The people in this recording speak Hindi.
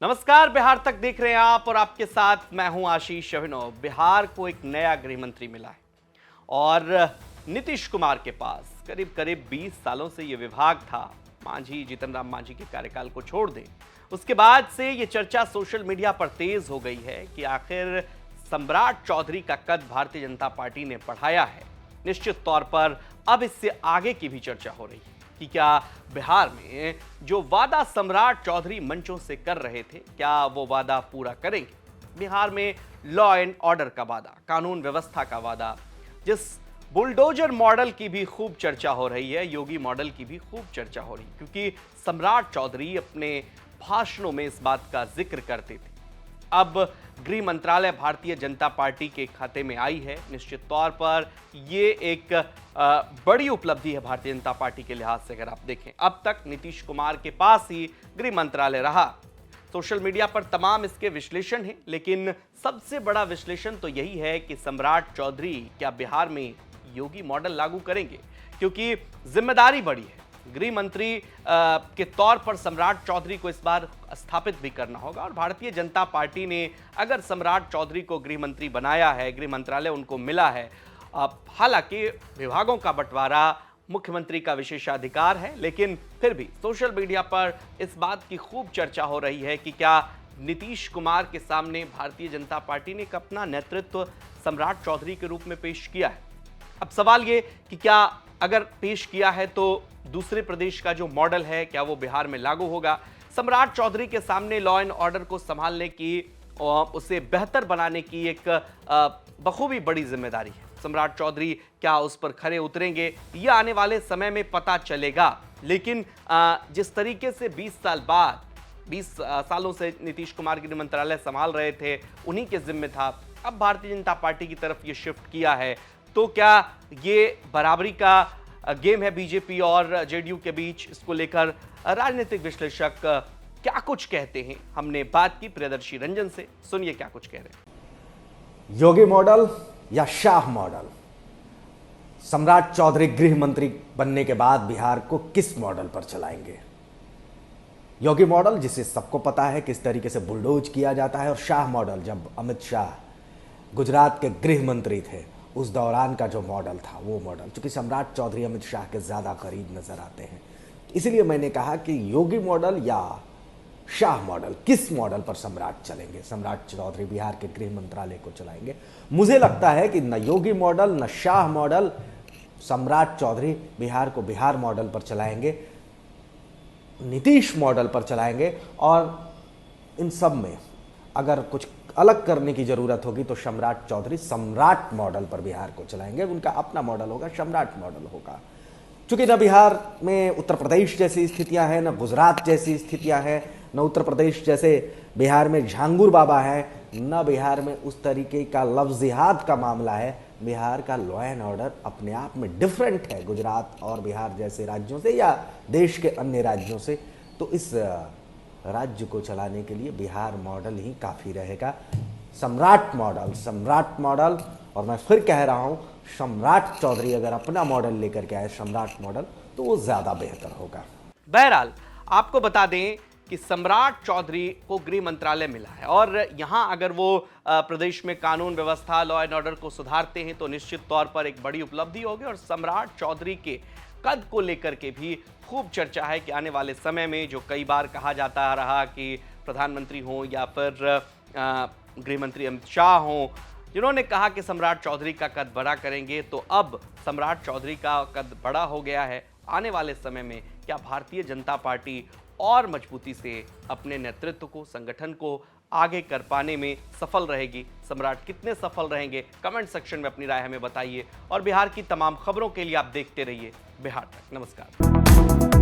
नमस्कार, बिहार तक देख रहे हैं आप और आपके साथ मैं हूं आशीष अभिनव। बिहार को एक नया गृह मंत्री मिला है और नीतीश कुमार के पास करीब करीब 20 सालों से यह विभाग था। मांझी, जीतन राम मांझी के कार्यकाल को छोड़ दें, उसके बाद से यह चर्चा सोशल मीडिया पर तेज हो गई है कि आखिर सम्राट चौधरी का कद भारतीय जनता पार्टी ने बढ़ाया है। निश्चित तौर पर अब इससे आगे की भी चर्चा हो रही है कि क्या बिहार में जो वादा सम्राट चौधरी मंचों से कर रहे थे, क्या वो वादा पूरा करेंगे। बिहार में लॉ एंड ऑर्डर का वादा, कानून व्यवस्था का वादा, जिस बुलडोजर मॉडल की भी खूब चर्चा हो रही है, योगी मॉडल की भी खूब चर्चा हो रही है, क्योंकि सम्राट चौधरी अपने भाषणों में इस बात का जिक्र करते थे। अब गृह मंत्रालय भारतीय जनता पार्टी के खाते में आई है। निश्चित तौर पर यह एक बड़ी उपलब्धि है भारतीय जनता पार्टी के लिहाज से। अगर आप देखें, अब तक नीतीश कुमार के पास ही गृह मंत्रालय रहा। सोशल मीडिया पर तमाम इसके विश्लेषण हैं, लेकिन सबसे बड़ा विश्लेषण तो यही है कि सम्राट चौधरी क्या बिहार में योगी मॉडल लागू करेंगे, क्योंकि जिम्मेदारी बड़ी है। गृह मंत्री के तौर पर सम्राट चौधरी को इस बार स्थापित भी करना होगा और भारतीय जनता पार्टी ने अगर सम्राट चौधरी को गृह मंत्री बनाया है, गृह मंत्रालय उनको मिला है। हालांकि विभागों का बंटवारा मुख्यमंत्री का विशेषाधिकार है, लेकिन फिर भी सोशल मीडिया पर इस बात की खूब चर्चा हो रही है कि क्या नीतीश कुमार के सामने भारतीय जनता पार्टी ने अपना नेतृत्व सम्राट चौधरी के रूप में पेश किया है। अब सवाल ये कि क्या अगर पेश किया है तो दूसरे प्रदेश का जो मॉडल है क्या वो बिहार में लागू होगा। सम्राट चौधरी के सामने लॉ एंड ऑर्डर को संभालने की और उसे बेहतर बनाने की एक बखूबी बड़ी जिम्मेदारी है। सम्राट चौधरी क्या उस पर खरे उतरेंगे, यह आने वाले समय में पता चलेगा। लेकिन जिस तरीके से 20 साल बाद 20 सालों से नीतीश कुमार गृह मंत्रालय संभाल रहे थे, उन्हीं के जिम्मे था। अब भारतीय जनता पार्टी की तरफ ये शिफ्ट किया है, तो क्या ये बराबरी का गेम है बीजेपी और जेडीयू के बीच। इसको लेकर राजनीतिक विश्लेषक क्या कुछ कहते हैं, हमने बात की प्रियदर्शी रंजन से। सुनिए क्या कुछ कह रहे हैं। योगी मॉडल या शाह मॉडल, सम्राट चौधरी गृह मंत्री बनने के बाद बिहार को किस मॉडल पर चलाएंगे। योगी मॉडल जिसे सबको पता है किस तरीके से बुलडोज किया जाता है, और शाह मॉडल जब अमित शाह गुजरात के गृह मंत्री थे उस दौरान का जो मॉडल था वो मॉडल, चूंकि सम्राट चौधरी अमित शाह के ज़्यादा करीब नजर आते हैं, इसलिए मैंने कहा कि योगी मॉडल या शाह मॉडल, किस मॉडल पर सम्राट चलेंगे। सम्राट चौधरी बिहार के गृह मंत्रालय को चलाएंगे। मुझे लगता है कि न योगी मॉडल न शाह मॉडल, सम्राट चौधरी बिहार को बिहार मॉडल पर चलाएंगे, नीतीश मॉडल पर चलाएंगे। और इन सब में अगर कुछ अलग करने की जरूरत होगी तो सम्राट चौधरी सम्राट मॉडल पर बिहार को चलाएंगे। उनका अपना मॉडल होगा, सम्राट मॉडल होगा। चूंकि न बिहार में उत्तर प्रदेश जैसी स्थितियां हैं, न गुजरात जैसी स्थितियां हैं, न उत्तर प्रदेश जैसे बिहार में झांगुर बाबा है, न बिहार में उस तरीके का लफ्ज़ जिहाद का मामला है। बिहार का लॉ एंड ऑर्डर अपने आप में डिफरेंट है गुजरात और बिहार जैसे राज्यों से या देश के अन्य राज्यों से। तो इस राज्य को चलाने के लिए बिहार मॉडल ही काफ़ी रहेगा। सम्राट मॉडल, और मैं फिर कह रहा हूँ, सम्राट चौधरी अगर अपना मॉडल लेकर के आए, सम्राट मॉडल, तो वो ज़्यादा बेहतर होगा। बहरहाल आपको बता दें कि सम्राट चौधरी को गृह मंत्रालय मिला है और यहाँ अगर वो प्रदेश में कानून व्यवस्था, लॉ एंड ऑर्डर को सुधारते हैं तो निश्चित तौर पर एक बड़ी उपलब्धि होगी। और सम्राट चौधरी के कद को लेकर के भी खूब चर्चा है कि आने वाले समय में जो कई बार कहा जाता रहा कि प्रधानमंत्री हों या फिर गृह मंत्री अमित शाह हों, जिन्होंने कहा कि सम्राट चौधरी का कद बड़ा करेंगे, तो अब सम्राट चौधरी का कद बड़ा हो गया है। आने वाले समय में क्या भारतीय जनता पार्टी और मजबूती से अपने नेतृत्व को, संगठन को आगे कर पाने में सफल रहेगी। सम्राट कितने सफल रहेंगे, कमेंट सेक्शन में अपनी राय हमें बताइए। और बिहार की तमाम खबरों के लिए आप देखते रहिए बिहार तक। नमस्कार।